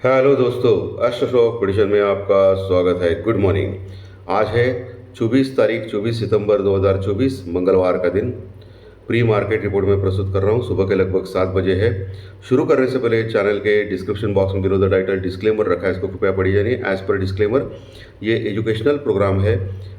Hello दोस्तों, astro stock prediction में आपका स्वागत है। Good morning. आज है 24 सितंबर 2024 मंगलवार का दिन। प्री मार्केट रिपोर्ट में प्रस्तुत कर रहा हूँ। सुबह के लगभग 7 बजे है। शुरू करने से पहले चैनल के डिस्क्रिप्शन बॉक्स में बिलो द टाइटल डिस्क्लेमर रखा है, इसको कृपया पढ़िए जानिए। एज पर डिस्क्लेमर, ये एजुकेशनल प्रोग्राम है।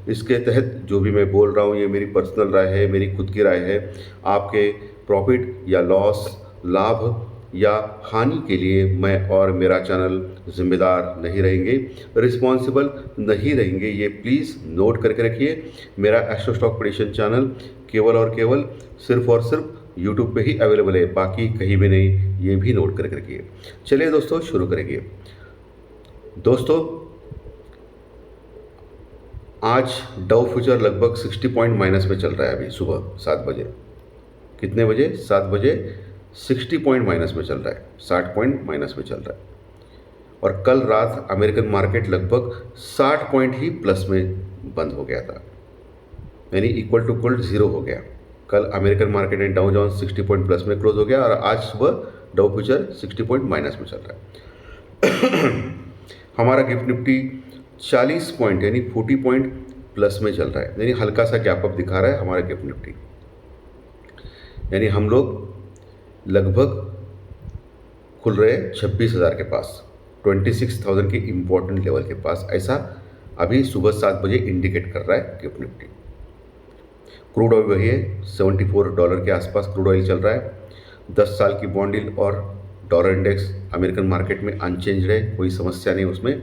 इसके तहत जो भी मैं बोल रहा हूँ ये मेरी पर्सनल राय है, मेरी खुद की राय है। आपके प्रॉफिट या लॉस, लाभ या हानि के लिए मैं और मेरा चैनल जिम्मेदार नहीं रहेंगे, रिस्पॉन्सिबल नहीं रहेंगे। ये प्लीज़ नोट करके रखिए। मेरा एस्ट्रो स्टॉक प्रेडिक्शन चैनल केवल और केवल सिर्फ और सिर्फ यूट्यूब पे ही अवेलेबल है, बाकी कहीं भी नहीं। ये भी नोट करके रखिए। चलिए दोस्तों, शुरू करेंगे। दोस्तों, आज डाउ फ्यूचर लगभग 60 पॉइंट माइनस में चल रहा है। अभी सुबह 7 बजे, कितने बजे? 7 बजे 60 पॉइंट माइनस में चल रहा है, 60 पॉइंट माइनस में चल रहा है। और कल रात अमेरिकन मार्केट लगभग 60 पॉइंट ही प्लस में बंद हो गया था, यानी इक्वल टू इक्वल जीरो हो गया। कल American market and Dow Jones 60 point plus में क्लोज हो गया और आज सुबह डाउ फ्यूचर 60 पॉइंट माइनस में चल रहा है। हमारा गिफ्ट निफ्टी 40 पॉइंट यानी 40 पॉइंट प्लस में चल रहा है, यानी हल्का सा गैप अप दिखा रहा है हमारा गिफ्ट निफ्टी। यानी हम लोग लगभग खुल रहे हैं 26,000 के पास, 26,000 के इम्पोर्टेंट लेवल के पास। ऐसा अभी सुबह 7 बजे इंडिकेट कर रहा है गिफ्ट निफ्टी। क्रूड ऑयल वही है, $74 के आसपास क्रूड ऑयल चल रहा है। 10 साल की बॉन्ड यील्ड और डॉलर इंडेक्स अमेरिकन मार्केट में अनचेंज है, कोई समस्या नहीं उसमें।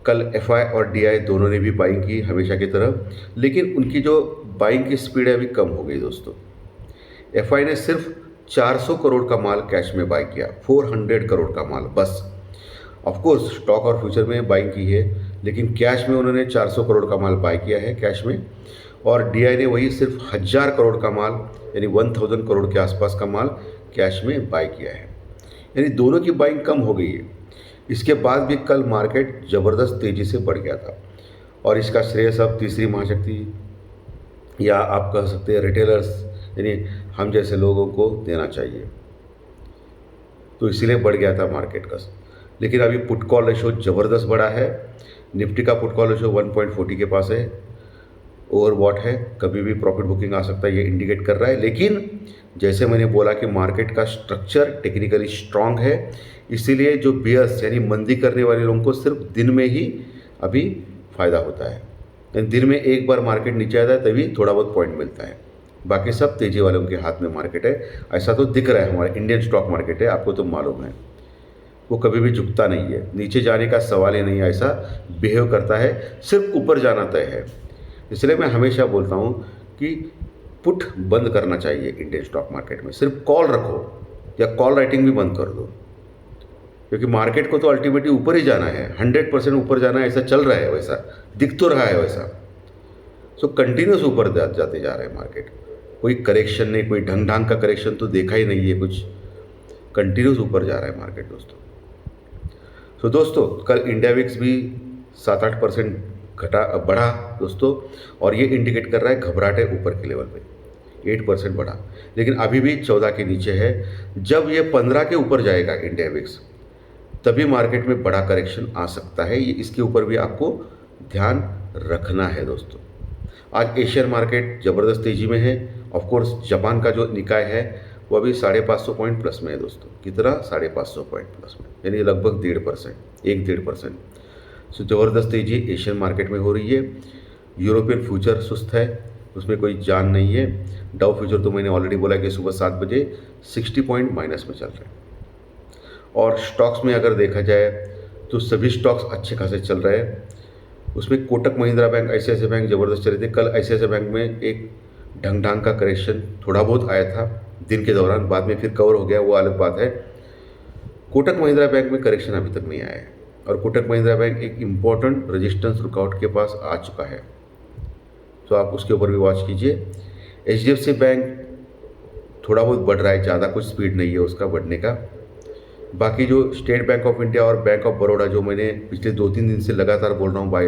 कल एफआई और डीआई दोनों ने भी बाइंग की हमेशा की तरह, लेकिन उनकी जो बाइंग की स्पीड है अभी कम हो गई दोस्तों। एफआई ने सिर्फ 400 करोड़ का माल कैश में बाई किया, 400 करोड़ का माल बस। ऑफकोर्स स्टॉक और फ्यूचर में बाइंग की है, लेकिन कैश में उन्होंने 400 करोड़ का माल बाई किया है कैश में। और डीआई ने वही सिर्फ 1000 करोड़ का माल, यानी 1000 करोड़ के आसपास का माल कैश में बाई किया है। यानी दोनों की बाइंग कम हो गई है। इसके बाद भी कल मार्केट ज़बरदस्त तेज़ी से बढ़ गया था और इसका श्रेय सब तीसरी महाशक्ति या आप कह सकते हैं रिटेलर्स, यानी हम जैसे लोगों को देना चाहिए। तो इसीलिए बढ़ गया था मार्केट का। लेकिन अभी पुट कॉल रेशो ज़बरदस्त बढ़ा है। निफ्टी का पुट कॉल रेशो 1.40 के पास है, ओवरबॉट है, कभी भी प्रॉफिट बुकिंग आ सकता है, ये इंडिकेट कर रहा है। लेकिन जैसे मैंने बोला कि मार्केट का स्ट्रक्चर टेक्निकली स्ट्रांग है, इसीलिए जो बियर्स यानी मंदी करने वाले लोगों को सिर्फ दिन में ही अभी फ़ायदा होता है। यानी दिन में एक बार मार्केट नीचे आता है तभी थोड़ा बहुत पॉइंट मिलता है, बाकी सब तेज़ी वालों के हाथ में मार्केट है। ऐसा तो दिख रहा है, हमारा इंडियन स्टॉक मार्केट है, आपको तो मालूम है, वो कभी भी झुकता नहीं है, नीचे जाने का सवाल ही नहीं है। ऐसा बिहेव करता है, सिर्फ ऊपर जाना तय है। इसलिए मैं हमेशा बोलता हूँ कि पुट बंद करना चाहिए इंडियन स्टॉक मार्केट में, सिर्फ कॉल रखो या कॉल राइटिंग भी बंद कर दो, क्योंकि मार्केट को तो अल्टीमेटली ऊपर ही जाना है, 100% ऊपर जाना है। ऐसा चल रहा है, वैसा दिख तो रहा है वैसा। सो कंटिन्यूस ऊपर जाते जा रहे हैं मार्केट, कोई करेक्शन नहीं, कोई ढंग ढंग का करेक्शन तो देखा ही नहीं है कुछ, कंटिन्यूस ऊपर जा रहा है मार्केट दोस्तों। तो दोस्तों, कल इंडिया विक्स भी 7-8% बढ़ा दोस्तों, और ये इंडिकेट कर रहा है घबराहट है ऊपर के लेवल पे। 8% बढ़ा, लेकिन अभी भी 14 के नीचे है। जब ये 15 के ऊपर जाएगा इंडिया विक्स, तभी मार्केट में बड़ा करेक्शन आ सकता है। ये इसके ऊपर भी आपको ध्यान रखना है दोस्तों। आज एशियन मार्केट ज़बरदस्त तेज़ी में है। ऑफकोर्स जापान का जो निकाय है वो अभी 550 पॉइंट प्लस में है दोस्तों। कितना? 550 पॉइंट प्लस में, यानी लगभग 1.5%, 1-1.5%। सो ज़बरदस्त तेज़ी एशियन मार्केट में हो रही है। यूरोपियन फ्यूचर सुस्त है, उसमें कोई जान नहीं है। डाउ फ्यूचर तो मैंने ऑलरेडी बोला कि सुबह 7 बजे 60 पॉइंट माइनस में चल रहे हैं। और स्टॉक्स में अगर देखा जाए तो सभी स्टॉक्स अच्छे खासे चल रहे हैं। उसमें कोटक महिंद्रा बैंक, ऐसे बैंक ज़बरदस्त चले थे। कल ऐसे बैंक में एक ढंग ढंग का करेक्शन थोड़ा बहुत आया था दिन के दौरान, बाद में फिर कवर हो गया, वो अलग बात है। कोटक महिंद्रा बैंक में करेक्शन अभी तक नहीं आया है, और कोटक महिंद्रा बैंक एक इम्पॉर्टेंट रजिस्टेंस रुकआउट के पास आ चुका है, तो आप उसके ऊपर भी वॉच कीजिए। HDFC बैंक थोड़ा बहुत बढ़ रहा है, ज़्यादा कुछ स्पीड नहीं है उसका बढ़ने का। बाकी जो स्टेट बैंक ऑफ इंडिया और बैंक ऑफ बड़ौदा, जो मैंने पिछले 2-3 दिन से लगातार बोल रहा हूँ भाई,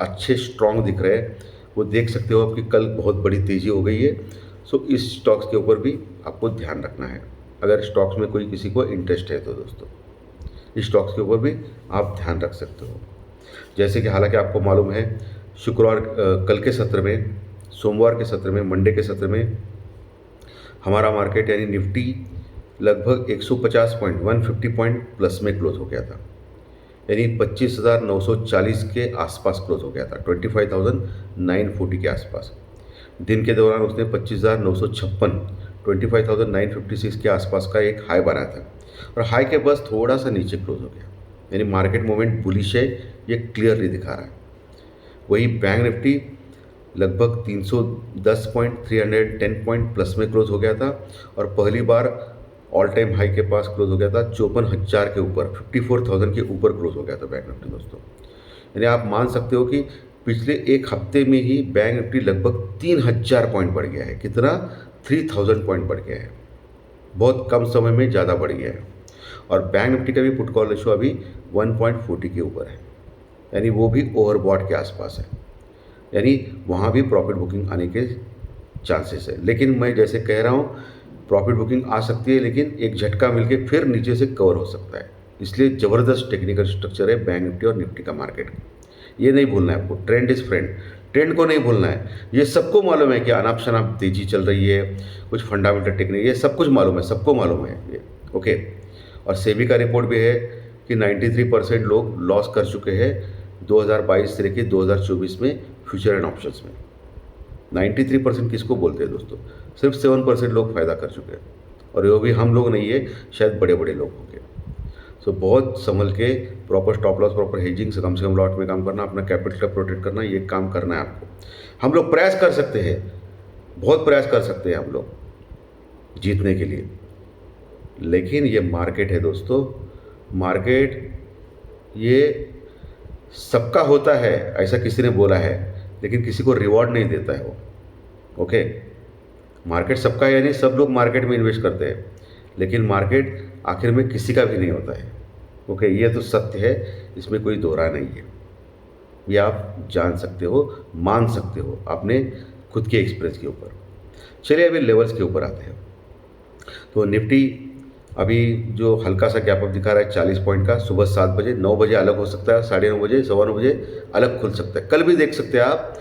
अच्छे स्ट्रॉन्ग दिख रहे हैं, वो देख सकते हो कि कल बहुत बड़ी तेज़ी हो गई है। सो इस स्टॉक्स के ऊपर भी आपको ध्यान रखना है, अगर स्टॉक्स में कोई किसी को इंटरेस्ट है तो दोस्तों। इस स्टॉक्स के ऊपर भी आप ध्यान रख सकते हो। जैसे कि हालांकि आपको मालूम है शुक्रवार कल के सत्र में, सोमवार के सत्र में, मंडे के सत्र में हमारा मार्केट यानी निफ्टी लगभग 150 पॉइंट 150 पॉइंट प्लस में क्लोज हो गया था, यानी 25,940 के आसपास क्लोज हो गया था, 25,940 के आसपास। दिन के दौरान उसने 25,956 25,956 के आसपास का एक हाई बनाया था और हाई के बस थोड़ा सा नीचे क्लोज हो गया, यानी मार्केट मूवमेंट बुलिश है, ये क्लियरली दिखा रहा है। वही बैंक निफ्टी लगभग 310 पॉइंट 310 पॉइंट प्लस में क्लोज हो गया था और पहली बार ऑल टाइम हाई के पास क्लोज हो गया था, 54,000 के ऊपर, 54,000 के ऊपर क्लोज हो गया था बैंक निफ्टी दोस्तों। यानी आप मान सकते हो कि पिछले एक हफ्ते में ही बैंक निफ्टी लगभग 3,000 पॉइंट बढ़ गया है। कितना? 3,000 पॉइंट बढ़ गया है, बहुत कम समय में ज़्यादा बढ़ गया है। और बैंक निफ्टी का भी पुट कॉल रेशो अभी 1.40 के ऊपर है, यानी वो भी ओवरबॉट के आसपास है, यानी वहाँ भी प्रॉफिट बुकिंग आने के चांसेस है। लेकिन मैं जैसे कह रहा हूँ प्रॉफिट बुकिंग आ सकती है, लेकिन एक झटका मिलके फिर नीचे से कवर हो सकता है। इसलिए ज़बरदस्त टेक्निकल स्ट्रक्चर है बैंक निफ्टी और निफ्टी का मार्केट। ये नहीं भूलना है आपको, ट्रेंड इज़ फ्रेंड, ट्रेंड को नहीं भूलना है। ये सबको मालूम है कि अनाप शनाप तेजी चल रही है, कुछ फंडामेंटल टेक्निक, ये सब कुछ मालूम है, सबको मालूम है ये, ओके। और सेबी का रिपोर्ट भी है कि 93% लोग लॉस कर चुके हैं 2022 से लेकर 2024 में फ्यूचर एंड ऑप्शंस में। 93% किसको बोलते हैं दोस्तों? सिर्फ 7% लोग फ़ायदा कर चुके हैं, और वो भी हम लोग नहीं है, शायद बड़े बड़े लोग होंगे। सो बहुत संभल के proper stop loss, proper hedging से कम लॉट में काम करना, अपना कैपिटल का प्रोटेक्ट करना, ये काम करना है आपको। हम लोग प्रयास कर सकते हैं, बहुत प्रयास कर सकते हैं हम लोग जीतने के लिए, लेकिन ये मार्केट है दोस्तों, मार्केट ये सबका होता है ऐसा किसी ने बोला है, लेकिन किसी को रिवॉर्ड नहीं देता है वो, ओके। मार्केट सबका है, यानी सब लोग मार्केट में इन्वेस्ट करते हैं, लेकिन मार्केट आखिर में किसी का भी नहीं होता है, ओके। ये तो सत्य है, इसमें कोई दो राय नहीं है, ये आप जान सकते हो, मान सकते हो अपने खुद के एक्सपीरियंस के ऊपर। चलिए अभी लेवल्स के ऊपर आते हैं। तो निफ्टी अभी जो हल्का सा गैप अप दिखा रहा है 40 पॉइंट का, सुबह 7 बजे, 9 बजे अलग हो सकता है, 9:30 बजे, 9:15 बजे अलग खुल सकता है। कल भी देख सकते हैं आप,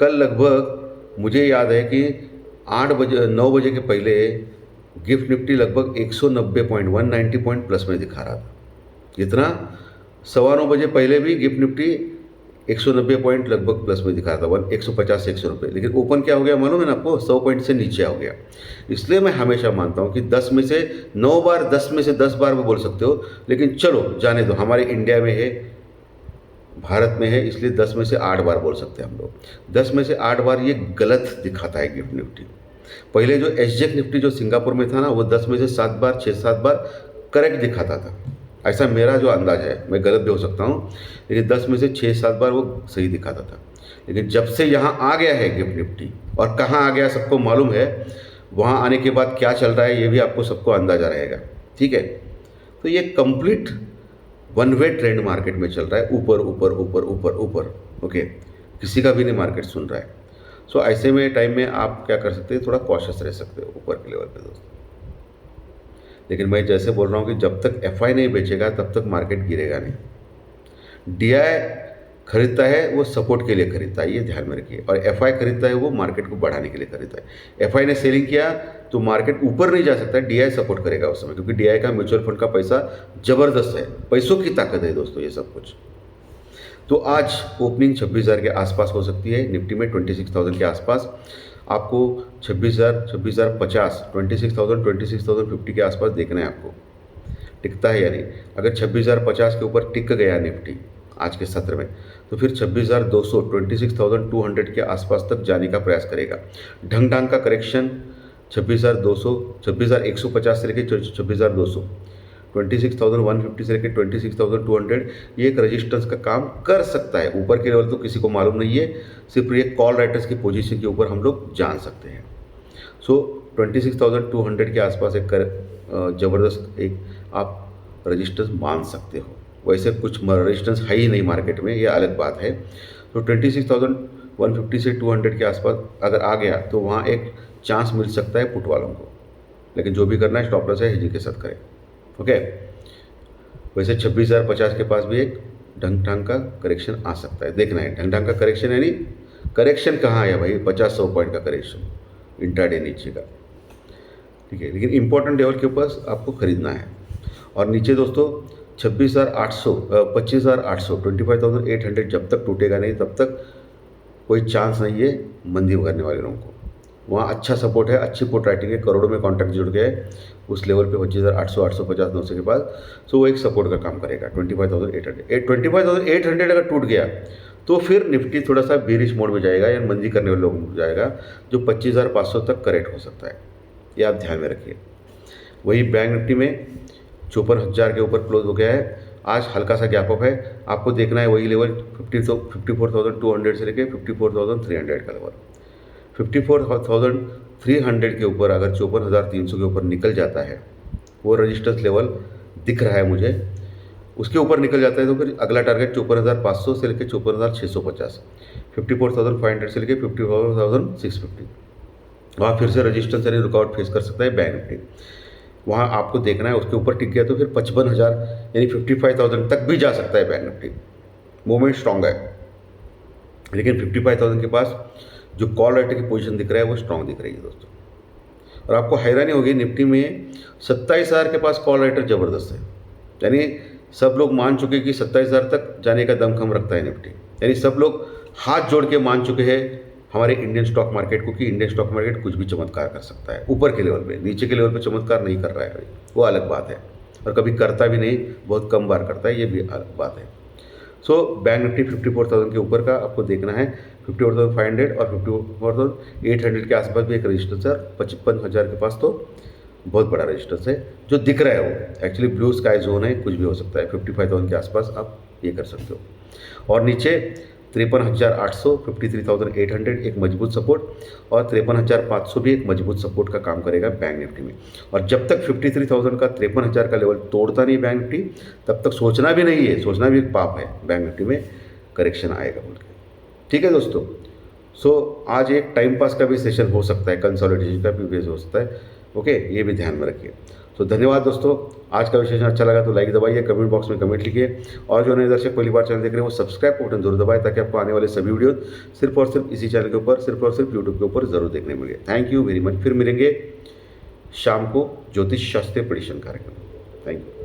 कल लगभग मुझे याद है कि 8 बजे 9 बजे के पहले गिफ्ट निफ्टी लगभग 190 पॉइंट 190 पॉइंट प्लस में दिखा रहा था। कितना? 9:15 बजे पहले भी गिफ्ट निफ्टी 190 पॉइंट लगभग प्लस में दिखा रहा था, 150 से 100 रुपये। लेकिन ओपन क्या हो गया मालूम है ना आपको? 100 पॉइंट से नीचे हो गया। इसलिए मैं हमेशा मानता हूँ कि 10 में से 9 बार, 10 में से 10 बार भी बोल सकते हो, लेकिन चलो जाने दो, हमारे इंडिया में है, भारत में है, इसलिए 10 में से 8 बार बोल सकते हैं हम लोग। 10 में से 8 बार ये गलत दिखाता है गिफ्ट निफ्टी। पहले जो एसजेक निफ्टी जो सिंगापुर में था ना, वो 10 में से 7 बार, 6-7 बार करेक्ट दिखाता था, ऐसा मेरा जो अंदाज है, मैं गलत भी हो सकता हूँ, लेकिन 10 में से 6-7 बार वो सही दिखाता था। लेकिन जब से यहाँ आ गया है गिफ्ट निफ्टी, और कहाँ आ गया सबको मालूम है, वहाँ आने के बाद क्या चल रहा है ये भी आपको सबको अंदाजा रहेगा, ठीक है। तो ये complete one way trend market में चल रहा है, ऊपर ऊपर ऊपर ऊपर ऊपर, ओके, किसी का भी नहीं मार्केट सुन रहा है। सो ऐसे में टाइम में आप क्या कर सकते हैं, थोड़ा कॉशियस रह सकते हो ऊपर के लेवल पे दोस्तों। लेकिन मैं जैसे बोल रहा हूँ कि जब तक एफआई नहीं बेचेगा तब तक मार्केट गिरेगा नहीं। डीआई खरीदता है वो सपोर्ट के लिए खरीदता है, ये ध्यान में रखिए, और एफआई खरीदता है वो मार्केट को बढ़ाने के लिए खरीदता है। एफआई ने सेलिंग किया तो मार्केट ऊपर नहीं जा सकता, डीआई सपोर्ट करेगा उस समय, क्योंकि डीआई का म्यूचुअल फंड का पैसा ज़बरदस्त है, पैसों की ताकत है दोस्तों ये सब कुछ। तो आज ओपनिंग 26,000 के आसपास हो सकती है, निफ्टी में 26,000 के आसपास आपको 26,000 26,050 26,000 26,050 के आसपास देखना है आपको, टिकता है या नहीं। अगर 26,050 के ऊपर टिक गया निफ्टी आज के सत्र में, तो फिर 26,200 26,200 के आसपास तक जाने का प्रयास करेगा। ढंग ढंग का करेक्शन 26,200 26,150 से लेकर 26,200 26,150 से लेकर 26,200 ये एक रजिस्टेंस का काम कर सकता है। ऊपर के लेवल तो किसी को मालूम नहीं है, सिर्फ ये कॉल राइटर्स की पोजीशन के ऊपर हम लोग जान सकते हैं। सो 26,200 के आसपास एक ज़बरदस्त एक आप रजिस्टेंस मान सकते हो। वैसे कुछ रजिस्टेंस है ही नहीं मार्केट में, ये अलग बात है। तो 26,150 से 200 के आसपास अगर आ गया तो वहाँ एक चांस मिल सकता है पुट वालों को, लेकिन जो भी करना है स्टॉप लॉस है हेजिंग के साथ करें, ओके। वैसे 26,050 के पास भी एक ढंग का करेक्शन आ सकता है, देखना है। ढंग का करेक्शन यानी करेक्शन कहाँ है भाई, 50-100 पॉइंट का करेक्शन इंट्राडे नीचे का, ठीक है। लेकिन इंपॉर्टेंट लेवल के ऊपर आपको खरीदना है। और नीचे दोस्तों 26,800 25,800 25,800 जब तक टूटेगा नहीं तब तक कोई चांस नहीं है मंदी करने वाले लोगों को। वहाँ अच्छा सपोर्ट है, अच्छी पुट राइटिंग है, करोड़ों में कॉन्ट्रैक्ट जुड़ गए उस लेवल पे 25,800 850 900 के बाद। सो वो एक सपोर्ट का काम करेगा 25,800। 25,800 अगर टूट गया तो फिर निफ्टी थोड़ा सा बेरिश मोड में जाएगा या मंदी करने वाले लोगों में जाएगा, जो 25,500 तक करेक्ट हो सकता है। ये आप ध्यान में रखिए। वही बैंक निफ्टी में 54,000 के ऊपर क्लोज हो गया है। आज हल्का सा गैप अप है, आपको देखना है वही लेवल 54,200 से लेके 54,300 का लेवल। 54,300 के ऊपर अगर 54,300 के ऊपर निकल जाता है, वो रजिस्टेंस लेवल दिख रहा है मुझे, उसके ऊपर निकल जाता है तो फिर अगला टारगेट 54,500 से लेकर 54,650, 54,500 से लेकर 54,650, वहाँ फिर से रजिस्टेंस यानी रुकावट फेस कर सकता है बैंक निफ्टी। वहाँ आपको देखना है, उसके ऊपर टिक गया तो फिर 55,000 यानी 55,000 तक भी जा सकता है बैंक निफ्टी। मूवमेंट स्ट्रॉन्ग है, लेकिन 55,000 के पास जो कॉल राइटर की पोजीशन दिख रहा है वो स्ट्रॉन्ग दिख रही है दोस्तों। और आपको हैरानी होगी, निफ्टी में 27,000 के पास कॉल राइटर ज़बरदस्त है, यानी सब लोग मान चुके कि 27,000 तक जाने का दमखम रखता है निफ्टी, यानी सब लोग हाथ जोड़ के मान चुके हैं हमारे इंडियन स्टॉक मार्केट को कि इंडियन स्टॉक मार्केट कुछ भी चमत्कार कर सकता है। ऊपर के लेवल पे, नीचे के लेवल पे चमत्कार नहीं कर रहा है, वो अलग बात है। और कभी करता भी नहीं, बहुत कम बार करता है, ये भी अलग बात है। सो बैंक निफ्टी 54,000 के ऊपर का आपको देखना है, 54,500 और 54,800 के आसपास भी एक रजिस्टेंस है। 55,000 के पास तो बहुत बड़ा रजिस्टेंस है जो दिख रहा है, वो एक्चुअली ब्लू स्काई जोन है, कुछ भी हो सकता है। 55,000 के आसपास आप ये कर सकते हो। और नीचे 53,800 53,800 एक मजबूत सपोर्ट, और 53,500 भी एक मजबूत सपोर्ट का काम करेगा बैंक निफ्टी में। और जब तक 53,000 का 53,000 का लेवल तोड़ता नहीं बैंक निफ्टी, तब तक सोचना भी नहीं है, सोचना भी एक पाप है बैंक निफ्टी में करेक्शन आएगा बोल के। ठीक है दोस्तों, सो आज एक टाइम पास का भी सेशन हो सकता है, कंसोलिडेशन का भी बेस हो सकता है। ओके, ये भी ध्यान में रखिए। तो धन्यवाद दोस्तों, आज का विशेषण अच्छा लगा तो लाइक दबाइए, कमेंट बॉक्स में कमेंट लिखिए, और जो नए दर्शक पहली बार चैनल देख रहे हैं वो सब्सक्राइब का बटन जरूर दबाएं ताकि आपको आने वाले सभी वीडियो सिर्फ और सिर्फ इसी चैनल के ऊपर, सिर्फ और सिर्फ यूट्यूब के ऊपर जरूर देखने मिले। Thank you very much. फिर मिलेंगे शाम को ज्योतिष शास्त्रीय प्रेडिक्शन कार्यक्रम। Thank you.